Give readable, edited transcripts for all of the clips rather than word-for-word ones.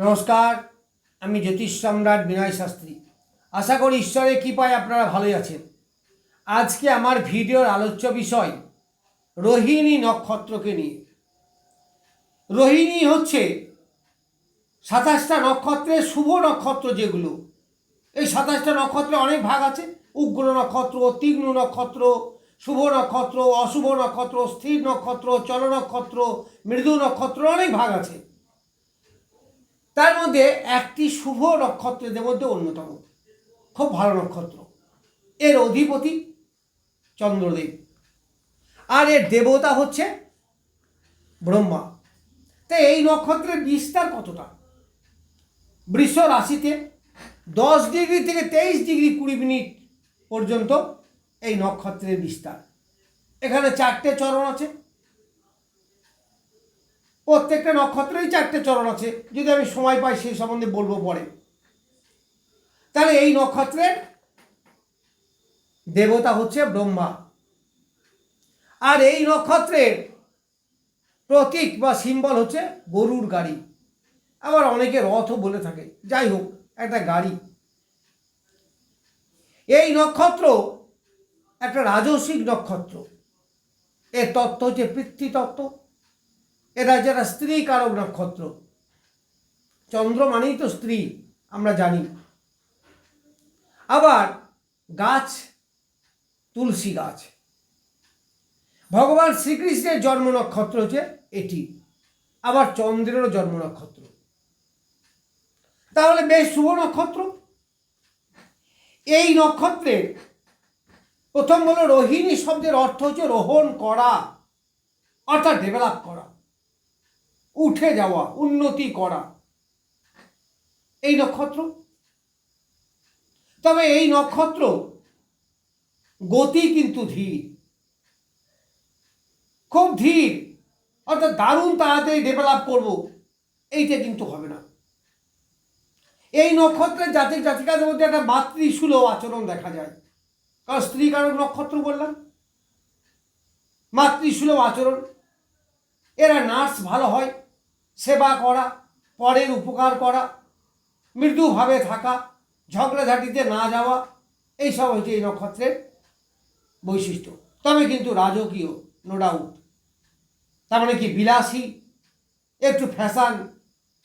নমস্কার, আমি জ্যোতিষ সম্রাট বিনয় শাস্ত্রী। আশা করি ঈশ্বরের কৃপায় আপনারা ভালোই আছেন। আজকে আমার ভিডিওর আলোচ্য বিষয় রোহিণী নক্ষত্রকে নিয়ে। রোহিণী হচ্ছে 27টা নক্ষত্রের শুভ নক্ষত্র যেগুলো। এই 27টা নক্ষত্রে অনেক ভাগ আছে। উগ্র নক্ষত্র, তীক্ষ্ণ নক্ষত্র, শুভ নক্ষত্র, অশুভ নক্ষত্র, স্থির নক্ষত্র, চল নক্ষত্র, মৃদু নক্ষত্র, অনেক ভাগ আছে। তার মধ্যে একটি শুভ নক্ষত্রদের মধ্যে অন্যতম, খুব ভালো নক্ষত্র। এর অধিপতি চন্দ্রদেব, আর এর দেবতা হচ্ছে ব্রহ্মা। তো এই নক্ষত্রের বিস্তার কতটা? বৃষ রাশিতে 10 ডিগ্রি থেকে 23 ডিগ্রি 20 মিনিট পর্যন্ত এই নক্ষত্রের বিস্তার। এখানে 4টে চরণ আছে, প্রত্যেকটা নক্ষত্রেই 4টে চরণ আছে। যদি আমি সময় পাই সেই সম্বন্ধে বলবো পরে। তাহলে এই নক্ষত্রের দেবতা হচ্ছে ব্রহ্মা, আর এই নক্ষত্রের প্রতীক বা সিম্বল হচ্ছে গরুর গাড়ি। আবার অনেকে রথও বলে থাকে, যাই হোক, একটা গাড়ি। এই নক্ষত্র একটা রাজসিক নক্ষত্র। এর তত্ত্ব হচ্ছে পিতৃতত্ত্ব। এটা যেটা স্ত্রী কারক নক্ষত্র। চন্দ্র মানেই তো স্ত্রী, আমরা জানি। আবার গাছ তুলসী গাছ। ভগবান শ্রীকৃষ্ণের জন্ম নক্ষত্র হচ্ছে এটি, আবার চন্দ্রেরও জন্ম নক্ষত্র। তাহলে বেশ শুভ নক্ষত্র। এই নক্ষত্রের প্রথম হলো রোহিণী শব্দের অর্থ হচ্ছে রোহণ করা, অর্থাৎ ডেভেলপ করা, উঠে যাওয়া, উন্নতি করা, এই নক্ষত্র। তবে এই নক্ষত্র গতি কিন্তু ধীর, খুব ধীর, অর্থাৎ দারুণ তাড়াতাড়ি ডেভেলপ করব, এইটা কিন্তু হবে না। এই নক্ষত্রের জাতক জাতিকাদের মধ্যে একটা মাতৃসুলভ আচরণ দেখা যায়, কারণ স্ত্রী কারক নক্ষত্র বললাম, মাতৃসুলভ আচরণ। এরা নার্স ভালো হয়, সেবা করা, পরের উপকার করা, মৃদুভাবে থাকা, ঝগড়াঝাটিতে না যাওয়া, এইসব হচ্ছে এই নক্ষত্রের বৈশিষ্ট্য। তবে কিন্তু রাজকীয়, নো ডাউট। তার মানে কি, বিলাসী, একটু ফ্যাশন,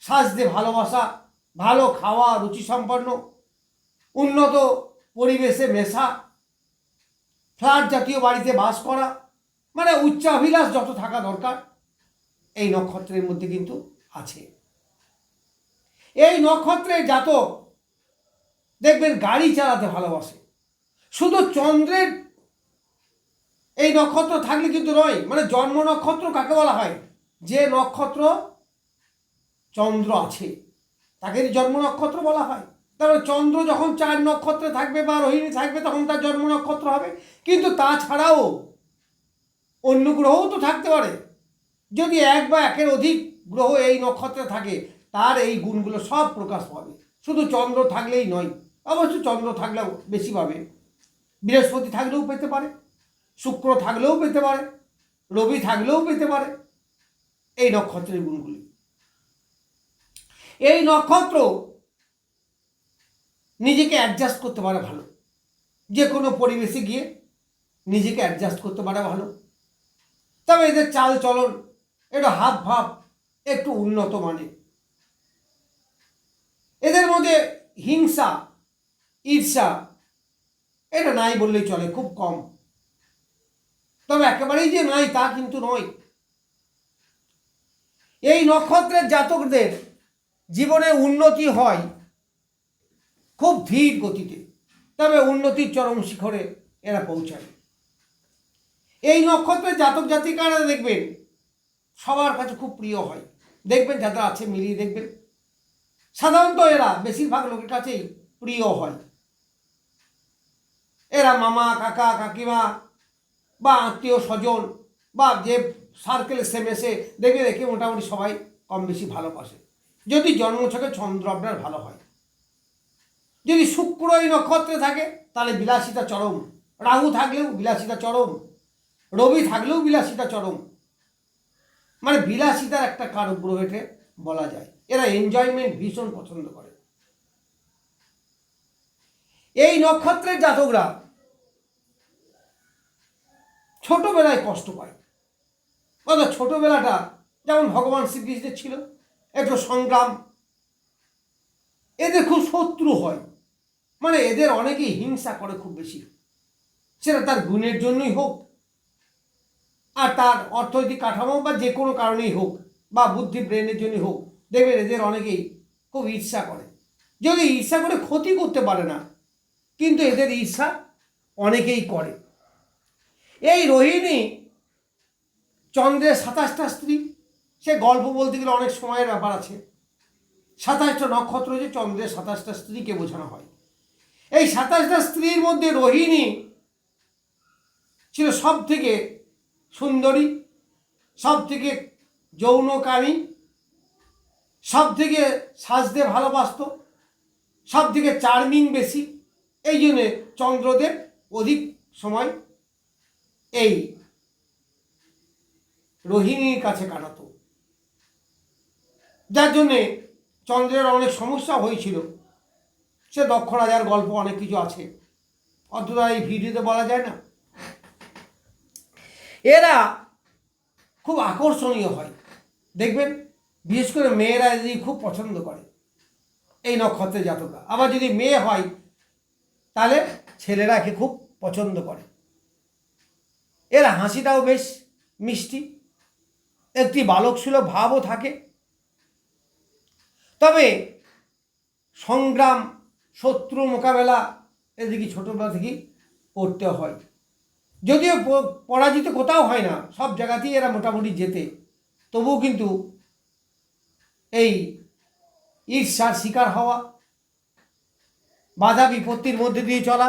সাজতে ভালোবাসা, ভালো খাওয়া, রুচিসম্পন্ন, উন্নত পরিবেশে মেশা, ফ্ল্যাট জাতীয় বাড়িতে বাস করা, মানে উচ্চাভিলাষ যত থাকা দরকার এই নক্ষত্রের মধ্যে কিন্তু আছে। এই নক্ষত্রের জাতক দেখবেন গাড়ি চালাতে ভালোবাসে। শুধু চন্দ্রের এই নক্ষত্র থাকলে কিন্তু নয়, মানে জন্ম নক্ষত্র কাকে বলা হয়? যে নক্ষত্র চন্দ্র আছে তাকে জন্ম নক্ষত্র বলা হয়। তারপরে চন্দ্র যখন 4 নক্ষত্রে থাকবে বা রোহিণী থাকবে তখন তার জন্ম নক্ষত্র হবে। কিন্তু তাছাড়াও অন্য গ্রহও তো থাকতে পারে। যদি এক বা একের অধিক গ্রহ এই নক্ষত্রে থাকে, তার এই গুণগুলো সব প্রকাশ পাবে। শুধু চন্দ্র থাকলেই নয়, অবশ্য চন্দ্র থাকলেও বেশি পাবে, বৃহস্পতি থাকলেও পেতে পারে, শুক্র থাকলেও পেতে পারে, রবি থাকলেও পেতে পারে এই নক্ষত্রের গুণগুলি। এই নক্ষত্র নিজেকে অ্যাডজাস্ট করতে পারে ভালো, যে কোনো পরিবেশে গিয়ে নিজেকে অ্যাডজাস্ট করতে পারে ভালো। তবে এদের চাল চলন, একটু হাব ভাব একটু উন্নত মানের। এদের মধ্যে হিংসা, ঈর্ষা এটা নাই বললেই চলে, খুব কম। তবে একেবারেই যে নাই তা কিন্তু নয়। এই নক্ষত্রের জাতকদের জীবনে উন্নতি হয় খুব ধীর গতিতে, তবে উন্নতির চরম শিখরে এরা পৌঁছায়। এই নক্ষত্রের জাতক জাতিকারা দেখবেন সবার কাছে খুব প্রিয় হয়। দেখবেন যাদের আছে মিলিয়ে দেখবেন, সাধারণত এরা বেশিরভাগ লোকের কাছেই প্রিয় হয়। এরা মামা, কাকা, কাকিমা বা আত্মীয় স্বজন বা যে সার্কেলে সে মেশে দেখে দেখে মোটামুটি সবাই কম বেশি ভালোবাসে, যদি জন্মছকে চন্দ্র আপনার ভালো হয়। যদি শুক্র এই নক্ষত্রে থাকে তাহলে বিলাসিতা চরম, রাহু থাকলেও বিলাসিতা চরম, রবি থাকলেও বিলাসিতা চরম, মানে বিলাসিতার একটা কারক গ্রহ এটা বলা যায়। এরা এনজয়মেন্ট ভীষণ পছন্দ করে। এই নক্ষত্রের জাতকরা ছোটবেলায় কষ্ট পায়, অর্থাৎ ছোটবেলাটা যেমন ভগবান শ্রীকৃষ্ণের ছিল, একটু সংগ্রাম, এদের খুব শত্রু হয়, মানে এদের অনেকেই হিংসা করে খুব বেশি, সেটা তার গুণের জন্যই হোক আর তার অর্থনৈতিক কাঠামো বা যে কোনো কারণেই হোক, বা বুদ্ধি ব্রেনের জন্যই হোক, দেখবেন এদের অনেকেই খুব ঈর্ষা করে। যদি ঈর্ষা করে ক্ষতি করতে পারে না, কিন্তু এদের ঈর্ষা অনেকেই করে। এই রোহিণী চন্দ্রের 27টা স্ত্রী, সে গল্প বলতে গেলে অনেক সময়ের ব্যাপার আছে। 27টা নক্ষত্র যে চন্দ্রের 27টা স্ত্রীকে বোঝানো হয়। এই 27টা স্ত্রীর মধ্যে রোহিণী ছিল সব থেকে সুন্দরী, সব থেকে যৌনকামী, সব থেকে সাজতে ভালোবাসত, সব থেকে চার্মিং বেশি। এই জন্যে চন্দ্রদেব অধিক সময় এই রোহিণীর কাছে কাটাতো, যার জন্যে চন্দ্রের অনেক সমস্যা হয়েছিল। সে দক্ষ রাজার গল্প অনেক কিছু আছে, অতটা এই ভিডিওতে বলা যায় না। এরা খুব আকর্ষণীয় হয়, দেখবেন বিশেষ করে মেয়েরা যদি খুব পছন্দ করে এই নক্ষত্রের জাতকরা। আবার যদি মেয়ে হয় তাহলে ছেলেরা একে খুব পছন্দ করে। এরা হাসিটাও বেশ মিষ্টি, একটি বালকসুলভ ভাবও থাকে। তবে সংগ্রাম, শত্রু মোকাবেলা এদিকে ছোটোবেলা থেকেই করতে হয়। যদিও পরাজিত কোথাও হয় না, সব জায়গাতেই এরা মোটামুটি জেতে, তবুও কিন্তু এই ঈর্ষার শিকার হওয়া, বাধা বিপত্তির মধ্যে দিয়ে চলা,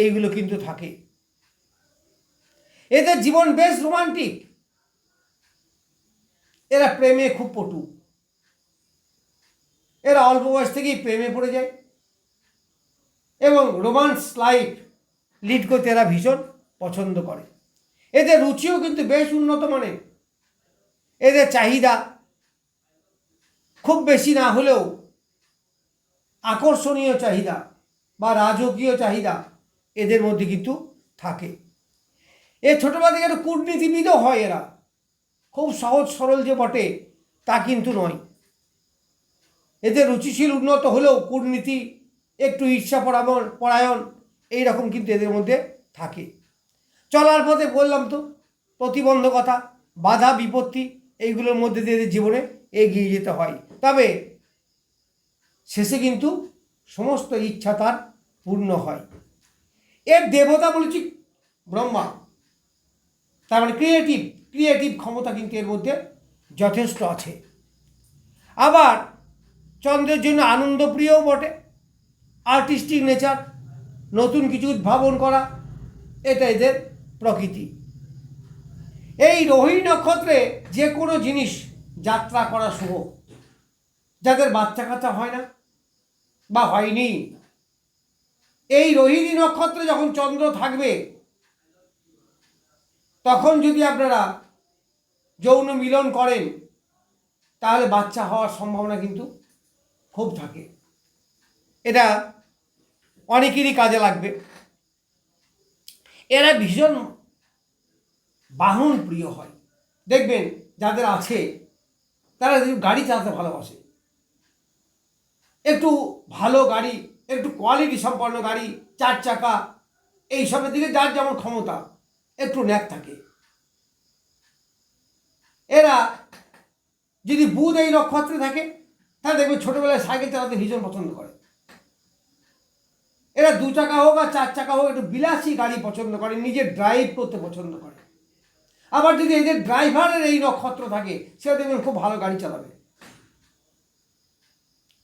এইগুলো কিন্তু থাকে। এদের জীবন বেশ রোমান্টিক, এরা প্রেমে খুব পটু, এরা অল্প বয়স থেকেই প্রেমে পড়ে যায় এবং রোমান্স লাইফ লিড করতে এরা ভীষণ পছন্দ করে। এদের রুচিও কিন্তু বেশ উন্নত মানের। এদের চাহিদা খুব বেশি না হলেও আকর্ষণীয় চাহিদা বা রাজকীয় চাহিদা এদের মধ্যে কিন্তু থাকে। এ ছোটোবেলা থেকে একটু কূটনীতিবিদও হয়। এরা খুব সহজ সরল যে বটে তা কিন্তু নয়। এদের রুচিশীল উন্নত হলেও কূটনীতি, একটু ঈর্ষা পরায়ণ এইরকম কিন্তু এদের মধ্যে থাকে। চলার পথে বললাম তো প্রতিবন্ধকতা, বাধা বিপত্তি, এইগুলোর মধ্যে দিয়ে এদের জীবনে এগিয়ে যেতে হয়। তবে শেষে কিন্তু সমস্ত ইচ্ছা তার পূর্ণ হয়। এর দেবতা বলেছি ব্রহ্মা, তার মানে ক্রিয়েটিভ ক্ষমতা কিন্তু এর মধ্যে যথেষ্ট আছে। আবার চন্দ্রের জন্য আনন্দপ্রিয়ও বটে, আর্টিস্টিক নেচার, নতুন কিছু উদ্ভাবন করা, এটা এদের প্রকৃতি। এই রোহিণী নক্ষত্রে যে কোনো জিনিস যাত্রা করা শুভ। যাদের বাচ্চা কাচ্চা হয় না বা হয়নি, এই রোহিণী নক্ষত্রে যখন চন্দ্র থাকবে তখন যদি আপনারা যৌন মিলন করেন তাহলে বাচ্চা হওয়ার সম্ভাবনা কিন্তু খুব থাকে। এটা অনেকেরই কাজে লাগবে। এরা ভীষণ বাহন প্রিয় হয়, দেখবেন যাদের আছে তারা গাড়ি চালাতে ভালোবাসে। একটু ভালো গাড়ি, একটু কোয়ালিটি সম্পন্ন গাড়ি, 4 চাকা, এইসবের দিকে যার যেমন ক্ষমতা একটু ন্যাক থাকে। এরা যদি বুধ এই নক্ষত্রে থাকে তাহলে দেখবে ছোটোবেলায় সাইকেল চালাতে ভীষণ পছন্দ করে। এরা 2 চাকা হোক আর 4 চাকা হোক একটু বিলাসী গাড়ি পছন্দ করে, নিজে ড্রাইভ করতে পছন্দ করে। আবার যদি এদের ড্রাইভারের এই নক্ষত্র থাকে সেটা দেখবেন খুব ভালো গাড়ি চালাবে।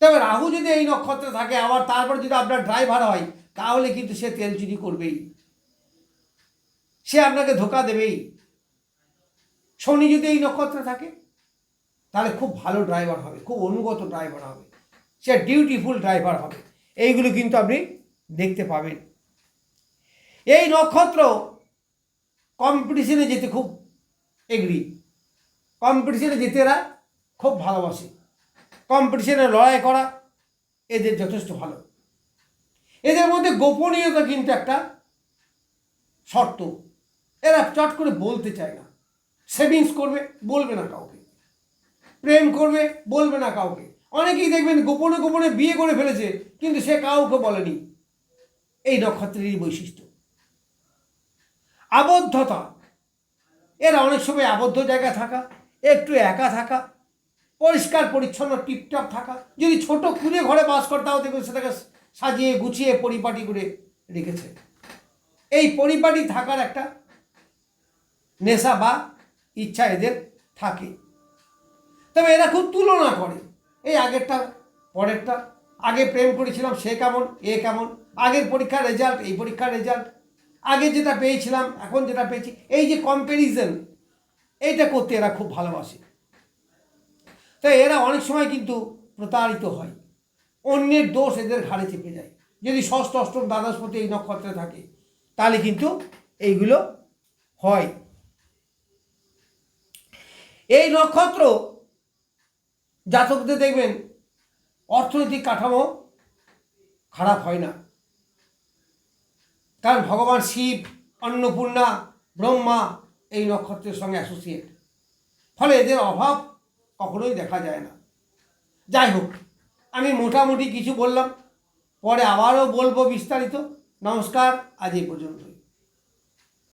তবে রাহু যদি এই নক্ষত্রে থাকে আবার তারপর যদি আপনার ড্রাইভার হয় তাহলে কিন্তু সে তেল চুরি করবেই, সে আপনাকে ধোকা দেবেই। শনি যদি এই নক্ষত্রে থাকে তাহলে খুব ভালো ড্রাইভার হবে, খুব অনুগত ড্রাইভার হবে, সে ডিউটিফুল ড্রাইভার হবে। এইগুলো কিন্তু আপনি দেখতে পাবেন। এই নক্ষত্র কম্পিটিশনে যেতে খুব এগ্রি, কম্পিটিশনে যেতে এরা খুব ভালোবাসে। কম্পিটিশনে লড়াই করা এদের যথেষ্ট ভালো। এদের মধ্যে গোপনীয়তা কিন্তু একটা শর্ত, এরা চট করে বলতে চায় না। সেভিংস করবে, বলবে না কাউকে, প্রেম করবে, বলবে না কাউকে। অনেকেই দেখবেন গোপনে গোপনে বিয়ে করে ফেলেছে, কিন্তু সে কাউকে বলেনি। এই নক্ষত্রেরই বৈশিষ্ট্য। আবদ্ধতা, এরা অনেক সময় আবদ্ধ জায়গায় থাকা, একটু একা থাকা, পরিষ্কার পরিচ্ছন্ন টিপটপ থাকা। যদি ছোট কুঁড়ে ঘরে বাস করে তাও দেখবেন সেটাকে সাজিয়ে গুছিয়ে পরিপাটি করে রেখেছে। এই পরিপাটি থাকার একটা নেশা বা ইচ্ছা এদের থাকে। তবে এরা খুব তুলনা করে, এই আগেরটা পরেরটা, আগে প্রেম করেছিলাম সে কেমন, এ কেমন, আগের পরীক্ষার রেজাল্ট, এই পরীক্ষার রেজাল্ট, আগে যেটা পেয়েছিলাম এখন যেটা পেয়েছি, এই যে কম্প্যারিজন, এইটা করতে এরা খুব ভালোবাসে। তাই এরা অনেক সময় কিন্তু প্রতারিত হয়, অন্যের দোষ এদের ঘাড়ে চেপে যায়। যদি ষষ্ঠ অষ্টম দ্বাদশপতি এই নক্ষত্রে থাকে তাহলে কিন্তু এইগুলো হয়। এই নক্ষত্র জাতকদের দেখবেন অর্থনৈতিক কাঠামো খারাপ হয় না, কারণ ভগবান শিব, অন্নপূর্ণা, ব্রহ্মা এই নক্ষত্রের সঙ্গে অ্যাসোসিয়েট, ফলে এদের অভাব কখনোই দেখা যায় না। যাই হোক, আমি মোটামুটি কিছু বললাম, পরে আবারও বলবো বিস্তারিত। নমস্কার, আজ এই পর্যন্ত।